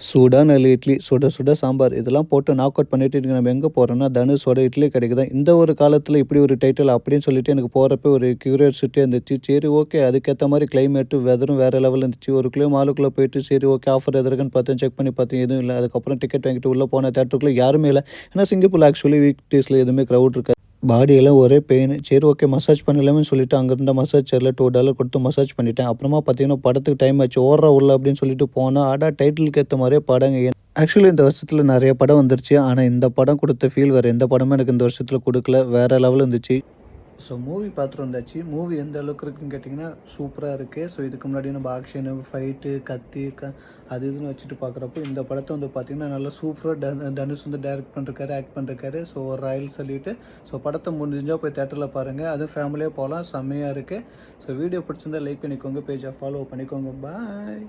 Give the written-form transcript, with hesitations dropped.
சூடான இட்லி, சுட சுட சாம்பார் இதெல்லாம் போட்டு நாக் அவுட் பண்ணிட்டு இன்னைக்கு நம்ம எங்கே போறோம்னா, தனுஷோட இட்லி கடைக்கு தான். இந்த ஒரு காலத்தில இப்படி ஒரு டைட்டில் அப்படின்னு சொல்லிட்டு எனக்கு போறப்ப ஒரு கியூரியாசிட்டியா இருந்துச்சு. சரி ஓகே அதுக்கேத்த மாரி கிளைமேட்டு, வெதரும் வேற லெவல்ல இருந்துச்சு. ஒரு மாலுக்குள்ள போயிட்டு சரி ஓகே ஆஃபர் எது இருக்குன்னு பார்த்தேன். செக் பண்ணி பார்த்தேன் எதுவும் இல்ல. அதுக்கப்புறம் டிக்கெட் வாங்கிட்டு உள்ள போன தியேட்டருக்குள்ள யாருமே இல்ல. ஏன்னா சிங்கப்பூர்ல ஆக்சுவலி வீக் டேஸ்ல எதுவுமே கிரவுட் இருக்காது. பாடியெல்லாம் ஒரே பெயின். சரி ஓகே மசாஜ் பண்ணலாமேன்னு சொல்லிட்டு அங்க இருந்த மசாஜ் சேர்ல $2 கொடுத்து மசாஜ் பண்ணிட்டேன். அப்புறமா பார்த்தீங்கன்னா, படத்துக்கு டைம் ஆச்சு. ஓட்றா உள்ள அப்படின்னு சொல்லிட்டு போனா, அட டைட்டிலுக்கு ஏத்த மாரியே படங்க. ஆக்சுவலி இந்த வருஷத்துல நெறைய படம் வந்துருச்சு. ஆனா இந்த படம் குடுத்த ஃபீல் வேற எந்த படமும் எனக்கு இந்த வருஷத்துல குடுக்கல. வேற லெவல்ல இருந்துச்சு. ஸோ மூவி பார்த்துட்டு வந்தாச்சு. மூவி எந்த அளவுக்கு இருக்குன்னு கேட்டிங்கன்னா, சூப்பரா இருக்கு. ஸோ இதுக்கு முன்னாடி நம்ம ஆக்ஷனு, ஃபைட்டு, கத்தி அது இதுன்னு வச்சுட்டு பார்க்குறப்போ, இந்த படத்த வந்து பார்த்தீங்கன்னா, நல்லா சூப்பரா தனுஷ் வந்து டைரக்ட் பண்ணிருக்காரு, ஆக்ட் பண்ணிருக்காரு. ஸோ ஒரு ராயல் சல்யூட்டு. ஸோ படத்த முடிஞ்சா போய் தியேட்டர்ல பாருங்க. அதுவும் ஃபேமிலியா போலாம். செம்மையா இருக்கு. ஸோ வீடியோ பிடிச்சிருந்தா லைக் பண்ணிக்கோங்க. பேஜை ஃபாலோ பண்ணிக்கோங்க. பாய்.